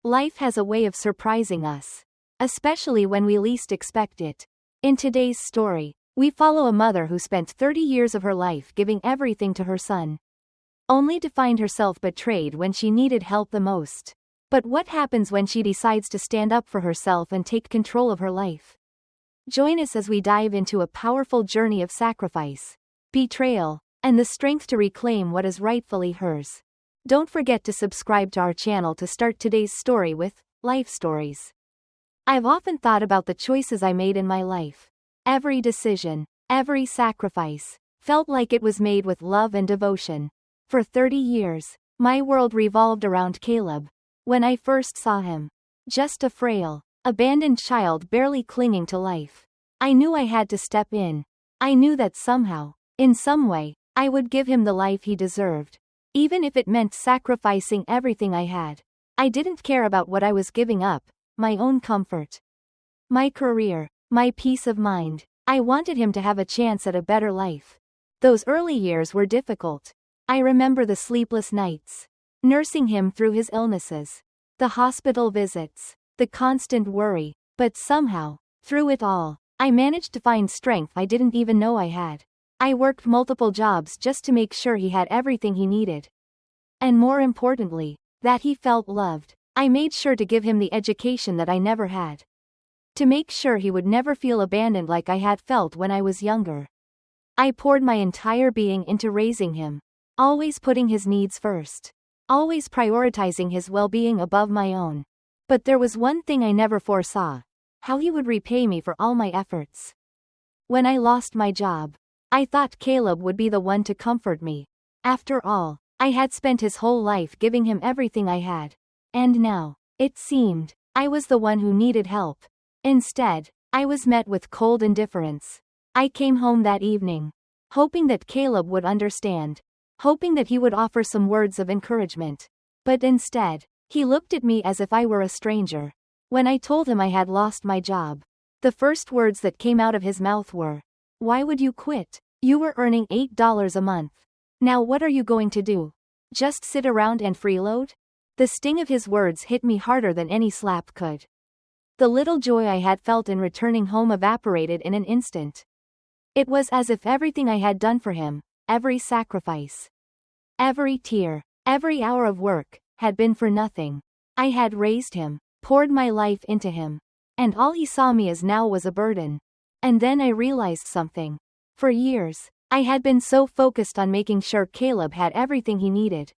Life has a way of surprising us, especially when we least expect it. In today's story, we follow a mother who spent 30 years of her life giving everything to her son, only to find herself betrayed when she needed help the most. But what happens when she decides to stand up for herself and take control of her life? Join us as we dive into a powerful journey of sacrifice, betrayal, and the strength to reclaim what is rightfully hers. Don't forget to subscribe to our channel to start today's story with Life Stories. I've often thought about the choices I made in my life. Every decision, every sacrifice, felt like it was made with love and devotion. For 30 years, my world revolved around Caleb. When I first saw him, just a frail, abandoned child barely clinging to life, I knew I had to step in. I knew that somehow, in some way, I would give him the life he deserved, even if it meant sacrificing everything I had. I didn't care about what I was giving up, my own comfort, my career, my peace of mind. I wanted him to have a chance at a better life. Those early years were difficult. I remember the sleepless nights, nursing him through his illnesses, the hospital visits, the constant worry, but somehow, through it all, I managed to find strength I didn't even know I had. I worked multiple jobs just to make sure he had everything he needed. And more importantly, that he felt loved. I made sure to give him the education that I never had, to make sure he would never feel abandoned like I had felt when I was younger. I poured my entire being into raising him, always putting his needs first, always prioritizing his well-being above my own. But there was one thing I never foresaw: how he would repay me for all my efforts. When I lost my job, I thought Caleb would be the one to comfort me. After all, I had spent his whole life giving him everything I had. And now, it seemed, I was the one who needed help. Instead, I was met with cold indifference. I came home that evening, hoping that Caleb would understand, hoping that he would offer some words of encouragement. But instead, he looked at me as if I were a stranger. When I told him I had lost my job, the first words that came out of his mouth were, "Why would you quit? You were earning $8 a month. Now what are you going to do? Just sit around and freeload?" The sting of his words hit me harder than any slap could. The little joy I had felt in returning home evaporated in an instant. It was as if everything I had done for him, every sacrifice, every tear, every hour of work, had been for nothing. I had raised him, poured my life into him, and all he saw me as now was a burden. And then I realized something. For years, I had been so focused on making sure Caleb had everything he needed,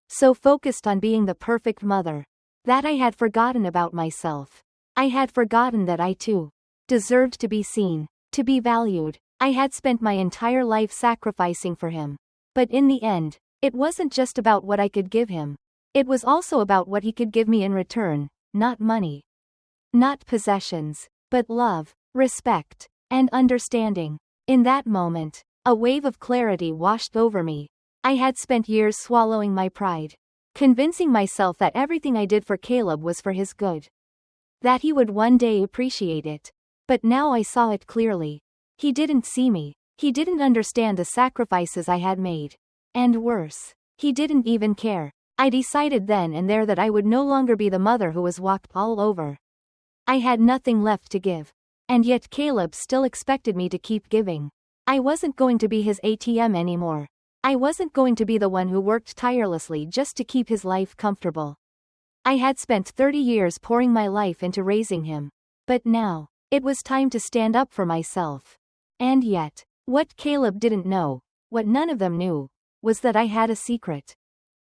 so focused on being the perfect mother, that I had forgotten about myself. I had forgotten that I too deserved to be seen, to be valued. I had spent my entire life sacrificing for him. But in the end, it wasn't just about what I could give him. It was also about what he could give me in return. Not money, not possessions, but love, respect, and understanding. In that moment, a wave of clarity washed over me. I had spent years swallowing my pride, convincing myself that everything I did for Caleb was for his good, that he would one day appreciate it. But now I saw it clearly. He didn't see me. He didn't understand the sacrifices I had made. And worse, he didn't even care. I decided then and there that I would no longer be the mother who was walked all over. I had nothing left to give. And yet Caleb still expected me to keep giving. I wasn't going to be his ATM anymore. I wasn't going to be the one who worked tirelessly just to keep his life comfortable. I had spent 30 years pouring my life into raising him. But now, it was time to stand up for myself. And yet, what Caleb didn't know, what none of them knew, was that I had a secret.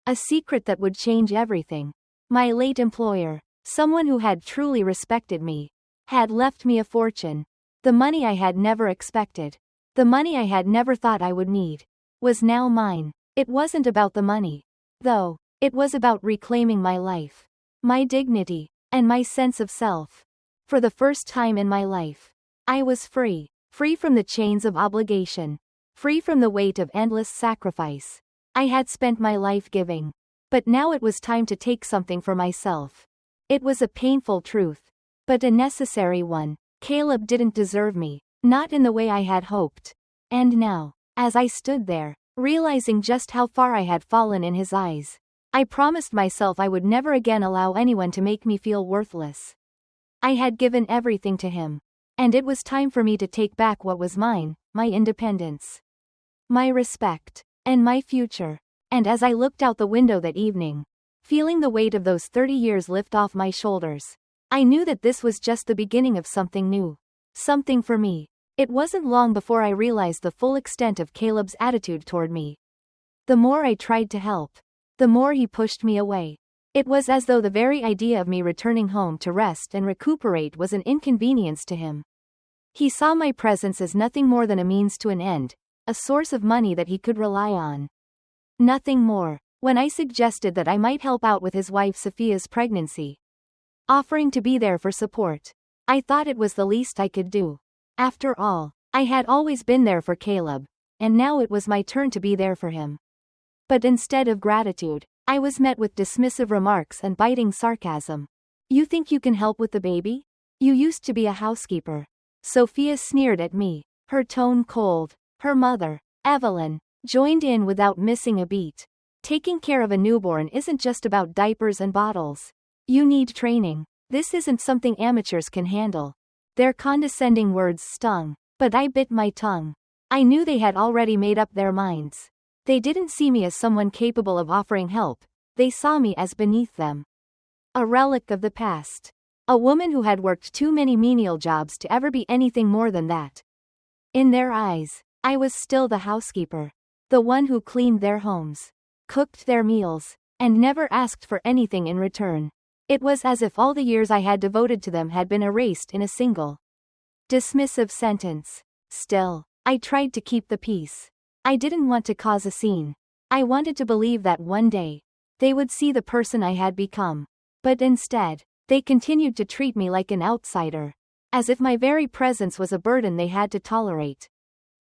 A secret that would change everything. My late employer, someone who had truly respected me, had left me a fortune. The money I had never expected, the money I had never thought I would need, was now mine. It wasn't about the money, though. It was about reclaiming my life, my dignity, and my sense of self. For the first time in my life, I was free. Free from the chains of obligation. Free from the weight of endless sacrifice. I had spent my life giving. But now it was time to take something for myself. It was a painful truth, but a necessary one. Caleb didn't deserve me, not in the way I had hoped. And now, as I stood there, realizing just how far I had fallen in his eyes, I promised myself I would never again allow anyone to make me feel worthless. I had given everything to him. And it was time for me to take back what was mine, my independence, my respect, and my future. And as I looked out the window that evening, feeling the weight of those 30 years lift off my shoulders, I knew that this was just the beginning of something new. Something for me. It wasn't long before I realized the full extent of Caleb's attitude toward me. The more I tried to help, the more he pushed me away. It was as though the very idea of me returning home to rest and recuperate was an inconvenience to him. He saw my presence as nothing more than a means to an end, a source of money that he could rely on. Nothing more. When I suggested that I might help out with his wife Sophia's pregnancy, offering to be there for support, I thought it was the least I could do. After all, I had always been there for Caleb, and now it was my turn to be there for him. But instead of gratitude, I was met with dismissive remarks and biting sarcasm. You think you can help with the baby? You used to be a housekeeper. Sophia sneered at me, her tone cold. Her mother, Evelyn, joined in without missing a beat. Taking care of a newborn isn't just about diapers and bottles. You need training. This isn't something amateurs can handle. Their condescending words stung, but I bit my tongue. I knew they had already made up their minds. They didn't see me as someone capable of offering help, they saw me as beneath them. A relic of the past. A woman who had worked too many menial jobs to ever be anything more than that. In their eyes, I was still the housekeeper. The one who cleaned their homes, cooked their meals, and never asked for anything in return. It was as if all the years I had devoted to them had been erased in a single dismissive sentence. Still, I tried to keep the peace. I didn't want to cause a scene. I wanted to believe that one day, they would see the person I had become. But instead, they continued to treat me like an outsider, as if my very presence was a burden they had to tolerate.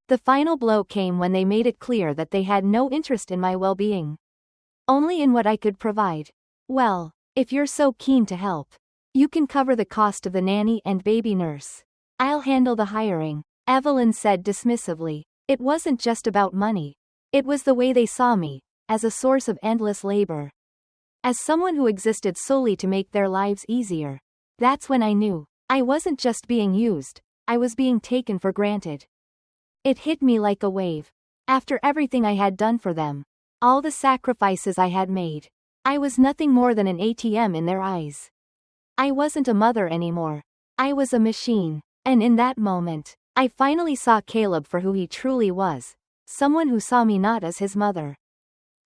The final blow came when they made it clear that they had no interest in my well-being. Only in what I could provide. Well, if you're so keen to help, you can cover the cost of the nanny and baby nurse. I'll handle the hiring, Evelyn said dismissively. It wasn't just about money. It was the way they saw me, as a source of endless labor. As someone who existed solely to make their lives easier. That's when I knew, I wasn't just being used, I was being taken for granted. It hit me like a wave. After everything I had done for them, all the sacrifices I had made, I was nothing more than an ATM in their eyes. I wasn't a mother anymore. I was a machine. And in that moment, I finally saw Caleb for who he truly was, someone who saw me not as his mother,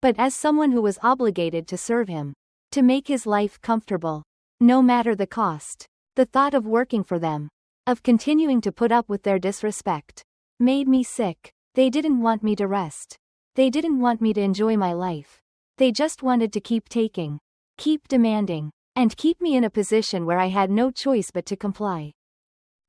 but as someone who was obligated to serve him, to make his life comfortable, no matter the cost. The thought of working for them, of continuing to put up with their disrespect, made me sick. They didn't want me to rest. They didn't want me to enjoy my life. They just wanted to keep taking, keep demanding, and keep me in a position where I had no choice but to comply.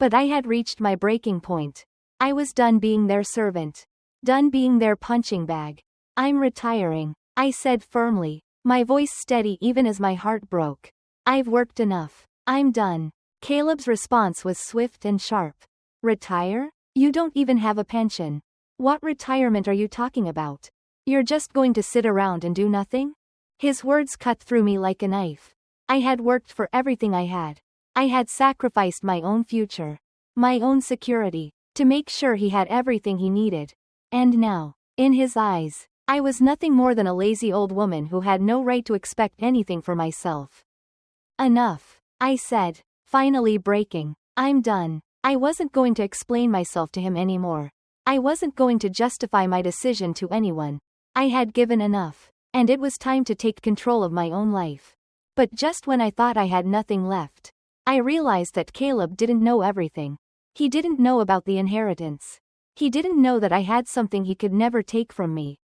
But I had reached my breaking point. I was done being their servant. Done being their punching bag. I'm retiring, I said firmly, my voice steady even as my heart broke. I've worked enough. I'm done. Caleb's response was swift and sharp. Retire? You don't even have a pension. What retirement are you talking about? You're just going to sit around and do nothing? His words cut through me like a knife. I had worked for everything I had. I had sacrificed my own future, my own security, to make sure he had everything he needed. And now, in his eyes, I was nothing more than a lazy old woman who had no right to expect anything for myself. Enough, I said, finally breaking. I'm done. I wasn't going to explain myself to him anymore. I wasn't going to justify my decision to anyone. I had given enough, and it was time to take control of my own life. But just when I thought I had nothing left, I realized that Caleb didn't know everything. He didn't know about the inheritance. He didn't know that I had something he could never take from me.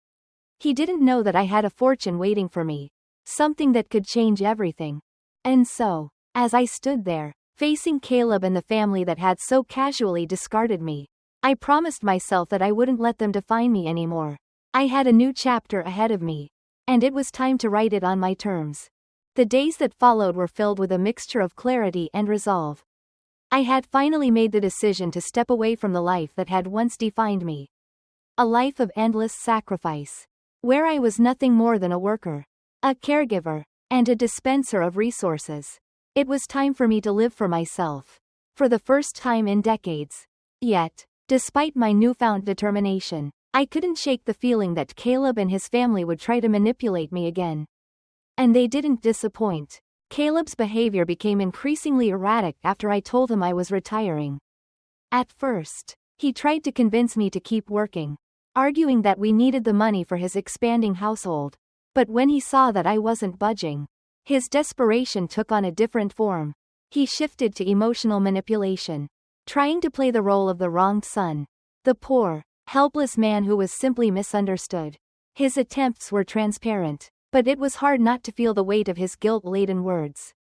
He didn't know that I had a fortune waiting for me, something that could change everything. And so, as I stood there, facing Caleb and the family that had so casually discarded me, I promised myself that I wouldn't let them define me anymore. I had a new chapter ahead of me, and it was time to write it on my terms. The days that followed were filled with a mixture of clarity and resolve. I had finally made the decision to step away from the life that had once defined me. A life of endless sacrifice, where I was nothing more than a worker. a caregiver, and a dispenser of resources. It was time for me to live for myself. For the first time in decades. Yet, despite my newfound determination, I couldn't shake the feeling that Caleb and his family would try to manipulate me again. And they didn't disappoint. Caleb's behavior became increasingly erratic after I told him I was retiring. At first, he tried to convince me to keep working, arguing that we needed the money for his expanding household. But when he saw that I wasn't budging, his desperation took on a different form. He shifted to emotional manipulation, trying to play the role of the wronged son, the poor, helpless man who was simply misunderstood. His attempts were transparent, but it was hard not to feel the weight of his guilt-laden words.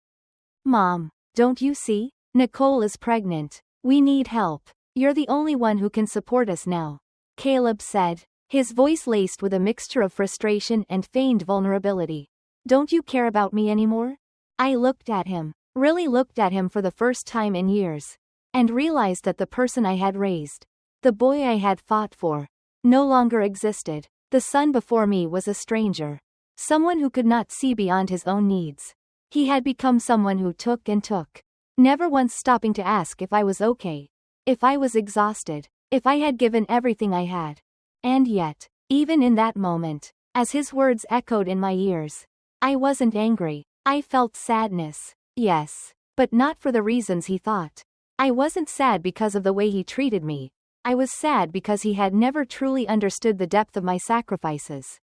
"Mom, don't you see? Nicole is pregnant. We need help. You're the only one who can support us now," Caleb said, his voice laced with a mixture of frustration and feigned vulnerability. "Don't you care about me anymore?" I looked at him, really looked at him for the first time in years, and realized that the person I had raised, the boy I had fought for, no longer existed. The son before me was a stranger. Someone who could not see beyond his own needs. He had become someone who took and took, never once stopping to ask if I was okay, if I was exhausted, if I had given everything I had. And yet, even in that moment, as his words echoed in my ears, I wasn't angry. I felt sadness, yes, but not for the reasons he thought. I wasn't sad because of the way he treated me. I was sad because he had never truly understood the depth of my sacrifices.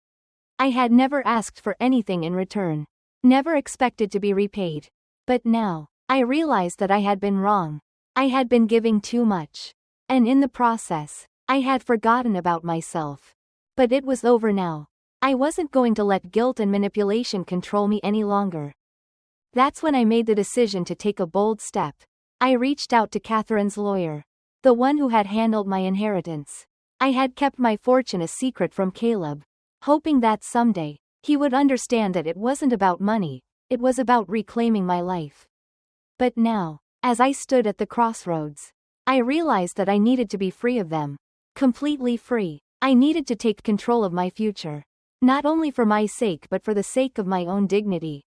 I had never asked for anything in return, never expected to be repaid. But now, I realized that I had been wrong. I had been giving too much. And in the process, I had forgotten about myself. But it was over now. I wasn't going to let guilt and manipulation control me any longer. That's when I made the decision to take a bold step. I reached out to Catherine's lawyer, the one who had handled my inheritance. I had kept my fortune a secret from Caleb, hoping that someday, he would understand that it wasn't about money, it was about reclaiming my life. But now, as I stood at the crossroads, I realized that I needed to be free of them. Completely free. I needed to take control of my future. Not only for my sake but for the sake of my own dignity.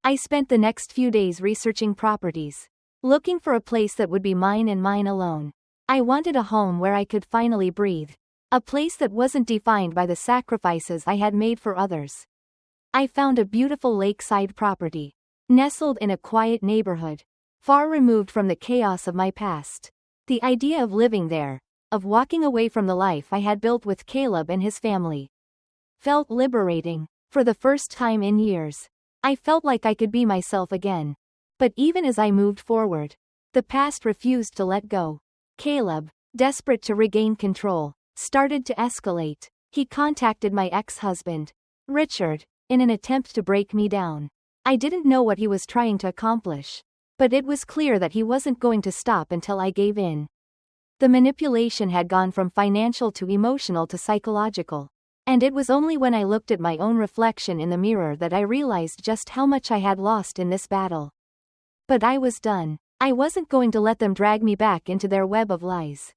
I spent the next few days researching properties, looking for a place that would be mine and mine alone. I wanted a home where I could finally breathe. A place that wasn't defined by the sacrifices I had made for others. I found a beautiful lakeside property, nestled in a quiet neighborhood, far removed from the chaos of my past. The idea of living there, of walking away from the life I had built with Caleb and his family, felt liberating. For the first time in years, I felt like I could be myself again. But even as I moved forward, the past refused to let go. Caleb, desperate to regain control, started to escalate. He contacted my ex-husband, Richard, in an attempt to break me down. I didn't know what he was trying to accomplish, but it was clear that he wasn't going to stop until I gave in. The manipulation had gone from financial to emotional to psychological. And it was only when I looked at my own reflection in the mirror that I realized just how much I had lost in this battle. But I was done. I wasn't going to let them drag me back into their web of lies,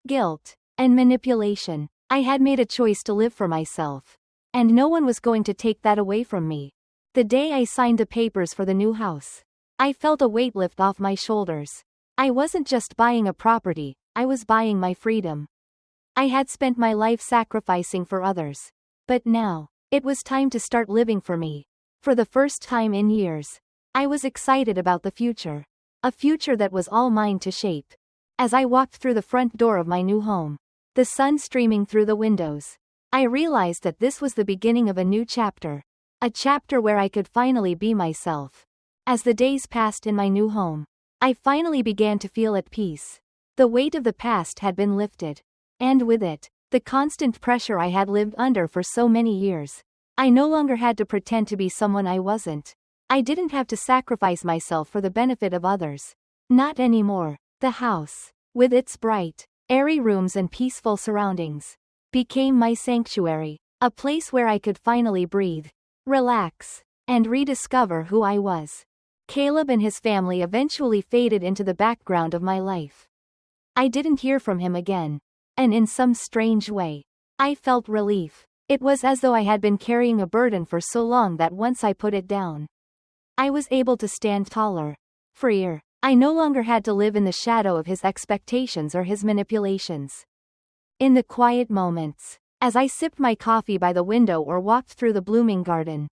guilt, and manipulation. I had made a choice to live for myself. And no one was going to take that away from me. The day I signed the papers for the new house, I felt a weight lift off my shoulders. I wasn't just buying a property, I was buying my freedom. I had spent my life sacrificing for others. But now, it was time to start living for me. For the first time in years, I was excited about the future. A future that was all mine to shape. As I walked through the front door of my new home, the sun streaming through the windows, I realized that this was the beginning of a new chapter. A chapter where I could finally be myself. As the days passed in my new home, I finally began to feel at peace. The weight of the past had been lifted. And with it, the constant pressure I had lived under for so many years. I no longer had to pretend to be someone I wasn't. I didn't have to sacrifice myself for the benefit of others. Not anymore. The house, with its bright, airy rooms and peaceful surroundings, became my sanctuary, a place where I could finally breathe, relax, and rediscover who I was. Caleb and his family eventually faded into the background of my life. I didn't hear from him again. And in some strange way, I felt relief. It was as though I had been carrying a burden for so long that once I put it down, I was able to stand taller, freer. I no longer had to live in the shadow of his expectations or his manipulations. In the quiet moments, as I sipped my coffee by the window or walked through the blooming garden,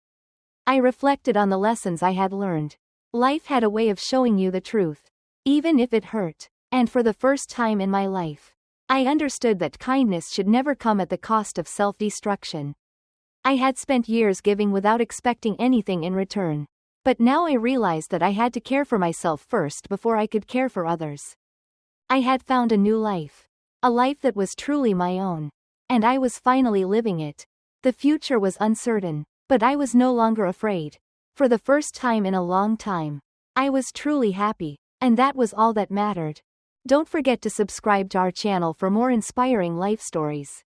I reflected on the lessons I had learned. Life had a way of showing you the truth, even if it hurt. And for the first time in my life, I understood that kindness should never come at the cost of self-destruction. I had spent years giving without expecting anything in return. But now I realized that I had to care for myself first before I could care for others. I had found a new life. A life that was truly my own. And I was finally living it. The future was uncertain, but I was no longer afraid. For the first time in a long time, I was truly happy, and that was all that mattered. Don't forget to subscribe to our channel for more inspiring life stories.